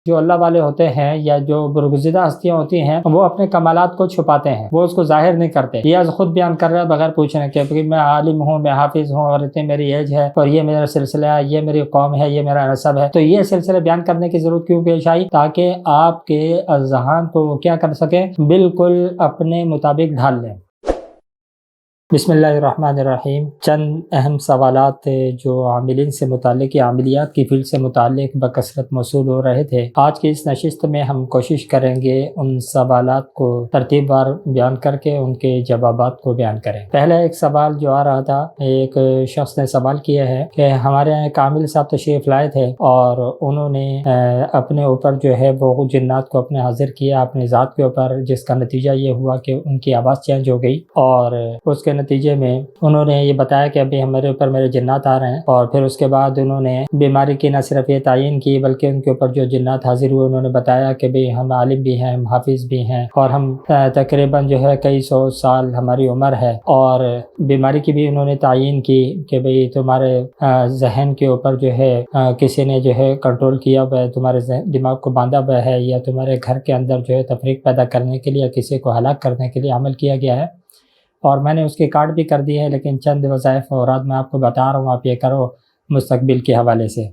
جو اللہ والے ہوتے ہیں یا جو برگزیدہ ہستیاں ہوتی ہیں وہ اپنے کمالات کو چھپاتے ہیں، وہ اس کو ظاہر نہیں کرتے۔ یہ خود بیان کر رہا ہے بغیر پوچھنے کے کہ میں عالم ہوں، میں حافظ ہوں، اور اتنی میری ایج ہے، اور یہ میرا سلسلہ ہے، یہ میری قوم ہے، یہ میرا نسب ہے۔ تو یہ سلسلے بیان کرنے کی ضرورت کیوں پیش آئی؟ تاکہ آپ کے اذہان کو وہ کیا کر سکیں، بالکل اپنے مطابق ڈھال لیں۔ بسم اللہ الرحمن الرحیم۔ چند اہم سوالات جو عاملین سے متعلق یا عاملیات کی فیلڈ سے متعلق بکثرت موصول ہو رہے تھے، آج کی اس نشست میں ہم کوشش کریں گے ان سوالات کو ترتیب وار بیان کر کے ان کے جوابات کو بیان کریں۔ پہلا ایک سوال جو آ رہا تھا، ایک شخص نے سوال کیا ہے کہ ہمارے یہاں کامل صاحب تشریف لائے تھے اور انہوں نے اپنے اوپر جو ہے وہ جنات کو اپنے حاضر کیا اپنی ذات کے اوپر، جس کا نتیجہ یہ ہوا کہ ان کی آواز چینج ہو گئی، اور اس کے نتیجے میں انہوں نے یہ بتایا کہ ابھی ہمارے اوپر میرے جنات آ رہے ہیں، اور پھر اس کے بعد انہوں نے بیماری کی نہ صرف یہ تعین کی بلکہ ان کے اوپر جو جنات حاضر ہوئے انہوں نے بتایا کہ بھئی ہم عالم بھی ہیں، ہم حافظ بھی ہیں، اور ہم تقریباً جو ہے کئی سو سال ہماری عمر ہے، اور بیماری کی بھی انہوں نے تعین کی کہ بھئی تمہارے ذہن کے اوپر جو ہے کسی نے جو ہے کنٹرول کیا ہوا ہے، تمہارے دماغ کو باندھا ہوا ہے، یا تمہارے گھر کے اندر جو ہے تفریق پیدا کرنے کے لیے کسی کو ہلاک کرنے کے لیے عمل کیا گیا ہے۔ اور میں نے اس کے کارڈ بھی کر دیے ہیں، لیکن چند وظائف اور میں آپ کو بتا رہا ہوں، آپ یہ کرو مستقبل کے حوالے سے۔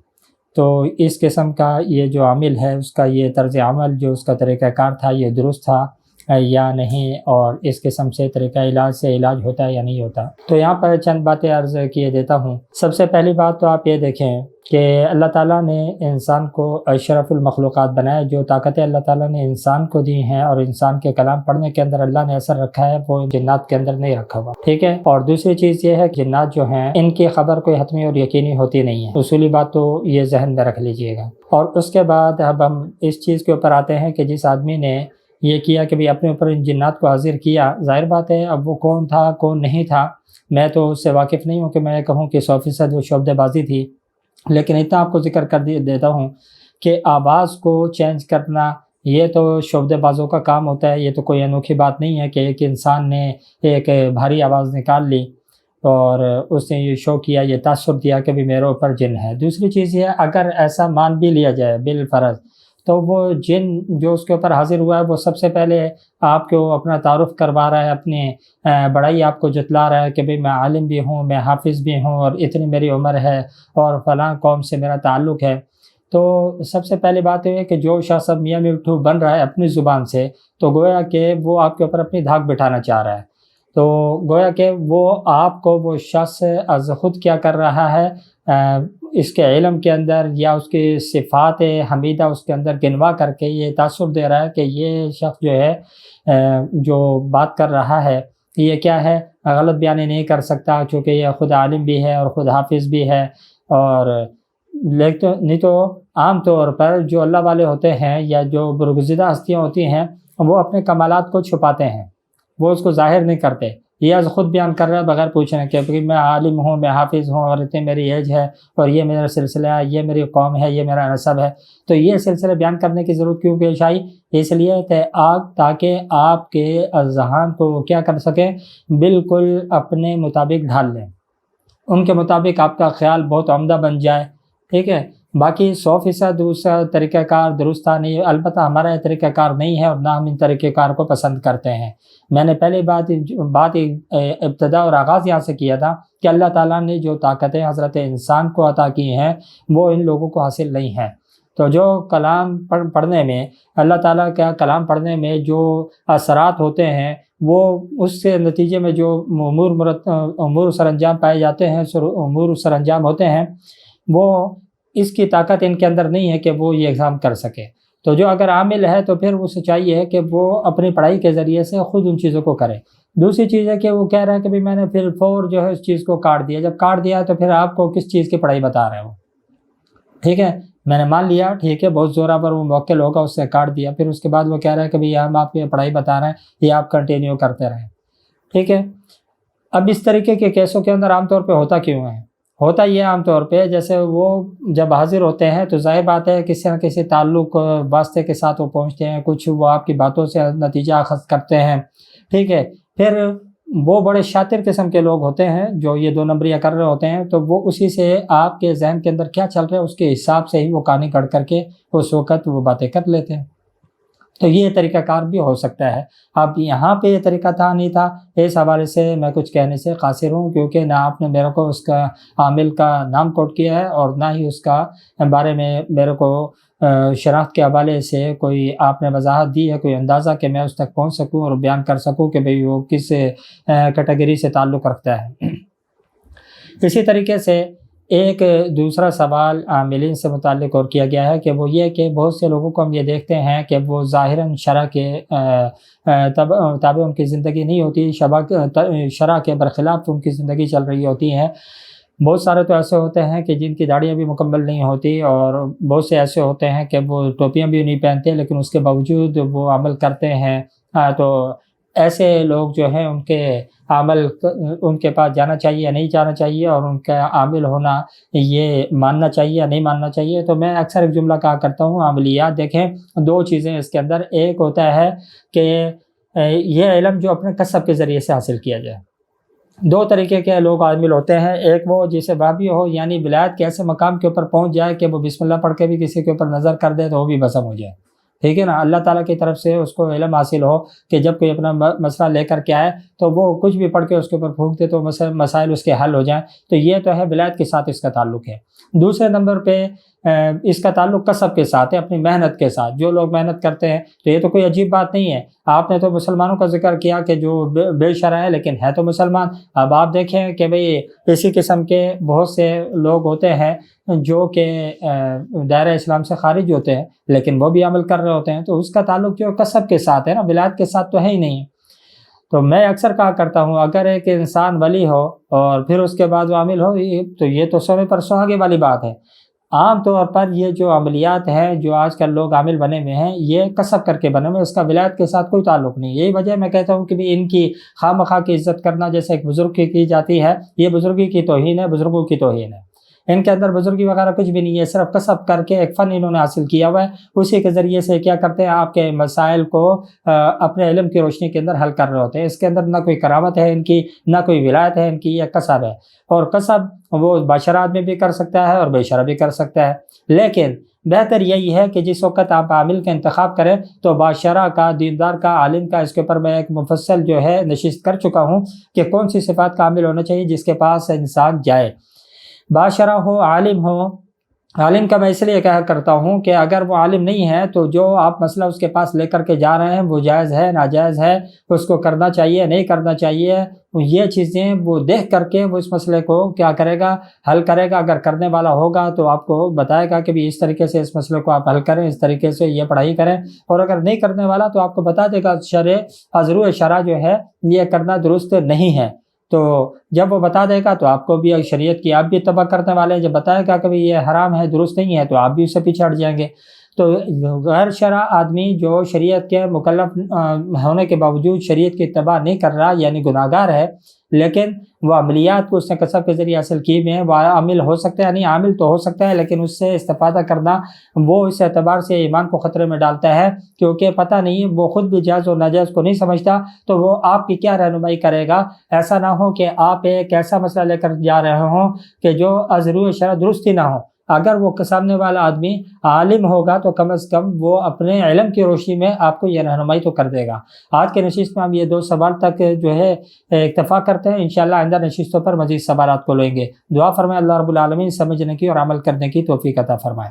تو اس قسم کا یہ جو عامل ہے اس کا یہ طرز عمل جو اس کا طریقہ کار تھا یہ درست تھا یا نہیں، اور اس قسم سے طریقہ علاج سے علاج ہوتا ہے یا نہیں ہوتا۔ تو یہاں پر چند باتیں عرض کیے دیتا ہوں۔ سب سے پہلی بات تو آپ یہ دیکھیں کہ اللہ تعالیٰ نے انسان کو اشرف المخلوقات بنایا، جو طاقتیں اللہ تعالیٰ نے انسان کو دی ہیں اور انسان کے کلام پڑھنے کے اندر اللہ نے اثر رکھا ہے، وہ جنات کے اندر نہیں رکھا ہوا، ٹھیک ہے۔ اور دوسری چیز یہ ہے کہ جنات جو ہیں ان کی خبر کوئی حتمی اور یقینی ہوتی نہیں ہے، اصولی بات تو یہ ذہن میں رکھ لیجئے گا۔ اور اس کے بعد اب ہم اس چیز کے اوپر آتے ہیں کہ جس آدمی نے یہ کیا کہ بھی اپنے اوپر ان جنات کو حاضر کیا، ظاہر بات ہے اب وہ کون تھا کون نہیں تھا میں تو اس سے واقف نہیں ہوں کہ میں کہوں کہ 100% وہ شعبدہ بازی تھی، لیکن اتنا آپ کو ذکر کر دیتا ہوں کہ آواز کو چینج کرنا یہ تو شعبدہ بازوں کا کام ہوتا ہے، یہ تو کوئی انوکھی بات نہیں ہے کہ ایک انسان نے ایک بھاری آواز نکال لی اور اس نے یہ شو کیا، یہ تاثر دیا کہ بھی میرے اوپر جن ہے۔ دوسری چیز یہ اگر ایسا مان بھی لیا جائے بالفرض، تو وہ جن جو اس کے اوپر حاضر ہوا ہے وہ سب سے پہلے آپ کو اپنا تعارف کروا رہا ہے، اپنی بڑائی آپ کو جتلا رہا ہے کہ بھئی میں عالم بھی ہوں، میں حافظ بھی ہوں، اور اتنی میری عمر ہے، اور فلاں قوم سے میرا تعلق ہے۔ تو سب سے پہلی بات یہ ہے کہ جو شخص اب میاں مٹھو بن رہا ہے اپنی زبان سے، تو گویا کہ وہ آپ کے اوپر اپنی دھاک بٹھانا چاہ رہا ہے، تو گویا کہ وہ آپ کو وہ شخص از خود کیا کر رہا ہے، اس کے علم کے اندر یا اس کی صفات حمیدہ اس کے اندر گنوا کر کے یہ تاثر دے رہا ہے کہ یہ شخص جو ہے جو بات کر رہا ہے یہ کیا ہے، غلط بیانی نہیں کر سکتا، چونکہ یہ خود عالم بھی ہے اور خود حافظ بھی ہے۔ اور نہیں تو عام طور پر جو اللہ والے ہوتے ہیں یا جو برگزیدہ ہستیاں ہوتی ہیں وہ اپنے کمالات کو چھپاتے ہیں، وہ اس کو ظاہر نہیں کرتے۔ یہ خود بیان کر رہا ہے بغیر پوچھنے کے کہ میں عالم ہوں، میں حافظ ہوں، اور اتنی میری ایج ہے، اور یہ میرا سلسلہ ہے، یہ میری قوم ہے، یہ میرا نسب ہے۔ تو یہ سلسلے بیان کرنے کی ضرورت کیوں پیش آئی؟ اس لیے تاکہ آپ کے اذہان کو وہ کیا کر سکیں، بالکل اپنے مطابق ڈھال لیں، ان کے مطابق آپ کا خیال بہت عمدہ بن جائے، ٹھیک ہے۔ باقی 100% دوسرا طریقہ کار درست تھا نہیں، البتہ ہمارا یہ طریقہ کار نہیں ہے اور نہ ہم ان طریقہ کار کو پسند کرتے ہیں۔ میں نے پہلی بات ابتدا اور آغاز یہاں سے کیا تھا کہ اللہ تعالیٰ نے جو طاقتیں حضرت انسان کو عطا کی ہیں وہ ان لوگوں کو حاصل نہیں ہیں۔ تو جو کلام پڑھنے میں اللہ تعالیٰ کا کلام پڑھنے میں جو اثرات ہوتے ہیں وہ اس کے نتیجے میں جو امور سر انجام پائے جاتے ہیں، امور سر انجام ہوتے ہیں، وہ اس کی طاقت ان کے اندر نہیں ہے کہ وہ یہ اقدام کر سکے۔ تو جو اگر عامل ہے تو پھر اسے چاہیے کہ وہ اپنی پڑھائی کے ذریعے سے خود ان چیزوں کو کرے۔ دوسری چیز ہے کہ وہ کہہ رہا ہے کہ بھی میں نے پھر جو ہے اس چیز کو کاٹ دیا، جب کاٹ دیا تو پھر آپ کو کس چیز کی پڑھائی بتا رہے ہو، ٹھیک ہے۔ میں نے مان لیا ٹھیک ہے بہت زورہ پر وہ موکل ہوگا، اس سے کاٹ دیا، پھر اس کے بعد وہ کہہ رہا ہے کہ بھی ہم آپ کی پڑھائی بتا رہے ہیں، یہ آپ کنٹینیو کرتے رہیں، ٹھیک ہے۔ اب اس طریقے کے کیسوں کے اندر عام طور پہ ہوتا کیوں ہے؟ ہوتا یہ عام طور پہ جیسے وہ جب حاضر ہوتے ہیں تو ظاہر بات ہے کسی نہ کسی تعلق واسطے کے ساتھ وہ پہنچتے ہیں، کچھ وہ آپ کی باتوں سے نتیجہ اخذ کرتے ہیں، ٹھیک ہے۔ پھر وہ بڑے شاطر قسم کے لوگ ہوتے ہیں جو یہ 2 نمبریاں کر رہے ہوتے ہیں، تو وہ اسی سے آپ کے ذہن کے اندر کیا چل رہا ہے اس کے حساب سے ہی وہ کہانی کڑ کر کے اس وقت وہ باتیں کر لیتے ہیں۔ تو یہ طریقہ کار بھی ہو سکتا ہے۔ اب یہاں پہ یہ طریقہ تھا نہیں تھا، اس حوالے سے میں کچھ کہنے سے قاصر ہوں، کیونکہ نہ آپ نے میرے کو اس کا عامل کا نام کوٹ کیا ہے اور نہ ہی اس کا بارے میں میرے کو شناخت کے حوالے سے کوئی آپ نے وضاحت دی ہے، کوئی اندازہ کہ میں اس تک پہنچ سکوں اور بیان کر سکوں کہ بھئی وہ کس کیٹیگری سے تعلق رکھتا ہے۔ اسی طریقے سے ایک دوسرا سوال عاملین سے متعلق اور کیا گیا ہے کہ وہ یہ کہ بہت سے لوگوں کو ہم یہ دیکھتے ہیں کہ وہ ظاہراً شرع کے تابع ان کی زندگی نہیں ہوتی، شرع کے برخلاف ان کی زندگی چل رہی ہوتی ہے۔ بہت سارے تو ایسے ہوتے ہیں کہ جن کی داڑیاں بھی مکمل نہیں ہوتی، اور بہت سے ایسے ہوتے ہیں کہ وہ ٹوپیاں بھی نہیں پہنتے لیکن اس کے باوجود وہ عمل کرتے ہیں۔ تو ایسے لوگ جو ہیں ان کے عمل ان کے پاس جانا چاہیے یا نہیں جانا چاہیے، اور ان کا عامل ہونا یہ ماننا چاہیے یا نہیں ماننا چاہیے۔ تو میں اکثر ایک جملہ کہا کرتا ہوں، عملیات دیکھیں 2 چیزیں اس کے اندر، ایک ہوتا ہے کہ یہ علم جو اپنے کسب کے ذریعے سے حاصل کیا جائے۔ 2 طریقے کے لوگ عامل ہوتے ہیں، ایک وہ جسے بابی ہو، یعنی ولایت کے ایسے مقام کے اوپر پہنچ جائے کہ وہ بسم اللہ پڑھ کے بھی کسی کے اوپر نظر کر دے تو وہ بھی بھسم ہو جائے، ٹھیک ہے نا۔ اللہ تعالیٰ کی طرف سے اس کو علم حاصل ہو کہ جب کوئی اپنا مسئلہ لے کر کے آئے تو وہ کچھ بھی پڑھ کے اس کے اوپر پھونک دے تو مسائل اس کے حل ہو جائیں، تو یہ تو ہے ولایت کے ساتھ اس کا تعلق ہے۔ دوسرے نمبر پہ اس کا تعلق کسب کے ساتھ ہے، اپنی محنت کے ساتھ۔ جو لوگ محنت کرتے ہیں تو یہ تو کوئی عجیب بات نہیں ہے۔ آپ نے تو مسلمانوں کا ذکر کیا کہ جو بے شرع ہے لیکن ہے تو مسلمان۔ اب آپ دیکھیں کہ بھئی اسی قسم کے بہت سے لوگ ہوتے ہیں جو کہ دائرہ اسلام سے خارج ہوتے ہیں لیکن وہ بھی عمل کر رہے ہوتے ہیں، تو اس کا تعلق جو کسب کے ساتھ ہے نا، ولایت کے ساتھ تو ہے ہی نہیں۔ تو میں اکثر کہا کرتا ہوں اگر ایک انسان ولی ہو اور پھر اس کے بعد وہ عامل ہو تو یہ تو 100 پر 100 آگے والی بات ہے۔ عام طور پر یہ جو عملیات ہیں جو آج کل لوگ عامل بنے ہوئے ہیں یہ کسب کر کے بنے ہوئے، اس کا ولایت کے ساتھ کوئی تعلق نہیں۔ یہی وجہ میں کہتا ہوں کہ بھی ان کی خواہ مخواہ کی عزت کرنا جیسے ایک بزرگ کی جاتی ہے، یہ بزرگی کی توہین ہے، بزرگوں کی توہین ہے۔ ان کے اندر بزرگی وغیرہ کچھ بھی نہیں ہے، صرف کسب کر کے ایک فن انہوں نے حاصل کیا ہوا ہے، اسی کے ذریعے سے کیا کرتے ہیں آپ کے مسائل کو اپنے علم کی روشنی کے اندر حل کر رہے ہوتے ہیں۔ اس کے اندر نہ کوئی کرامت ہے ان کی، نہ کوئی ولایت ہے ان کی، یہ کسب ہے۔ اور کسب وہ باشرع آدمی بھی کر سکتا ہے اور بے شرع بھی کر سکتا ہے، لیکن بہتر یہی ہے کہ جس وقت آپ عامل کا انتخاب کریں تو باشرع کا، دیندار کا، عالم کا، اس کے اوپر میں ایک مفصل جو ہے نشست کر چکا ہوں کہ کون سی صفات کا عامل ہونا چاہیے جس کے پاس انسان جائے، باشرع ہو، عالم ہو۔ عالم کا میں اس لیے کہا کرتا ہوں کہ اگر وہ عالم نہیں ہے تو جو آپ مسئلہ اس کے پاس لے کر کے جا رہے ہیں وہ جائز ہے، ناجائز ہے، اس کو کرنا چاہیے، نہیں کرنا چاہیے، یہ چیزیں وہ دیکھ کر کے وہ اس مسئلے کو کیا کرے گا، حل کرے گا۔ اگر کرنے والا ہوگا تو آپ کو بتائے گا کہ بھی اس طریقے سے اس مسئلے کو آپ حل کریں، اس طریقے سے یہ پڑھائی کریں، اور اگر نہیں کرنے والا تو آپ کو بتا دے گا شرع شرع جو ہے یہ کرنا درست نہیں ہے۔ تو جب وہ بتا دے گا تو آپ کو بھی شریعت کی آپ بھی اتباع کرنے والے ہیں، جب بتائے گا کہ یہ حرام ہے، درست نہیں ہے، تو آپ بھی اس سے پیچھے ہٹ جائیں گے۔ تو غیر شرع آدمی جو شریعت کے مکلف ہونے کے باوجود شریعت کی اتباع نہیں کر رہا یعنی گناہ گار ہے، لیکن وہ عملیات کو اس نے کسب کے ذریعے حاصل کی ہوئے ہیں، وہ عامل ہو سکتا ہے، نہیں عامل تو ہو سکتا ہے لیکن اس سے استفادہ کرنا وہ اس اعتبار سے ایمان کو خطرے میں ڈالتا ہے، کیونکہ پتہ نہیں وہ خود بھی جائز اور ناجائز کو نہیں سمجھتا، تو وہ آپ کی کیا رہنمائی کرے گا۔ ایسا نہ ہو کہ آپ ایک ایسا مسئلہ لے کر جا رہے ہوں کہ جو از روح شرع درست ہی نہ ہو۔ اگر وہ سامنے والا آدمی عالم ہوگا تو کم از کم وہ اپنے علم کی روشنی میں آپ کو یہ رہنمائی تو کر دے گا۔ آج کے نشست میں ہم یہ 2 سوال تک جو ہے اکتفا کرتے ہیں، انشاءاللہ آئندہ نشستوں پر مزید سوالات کو لیں گے۔ دعا فرمائیں اللہ رب العالمین سمجھنے کی اور عمل کرنے کی توفیق عطا فرمائے۔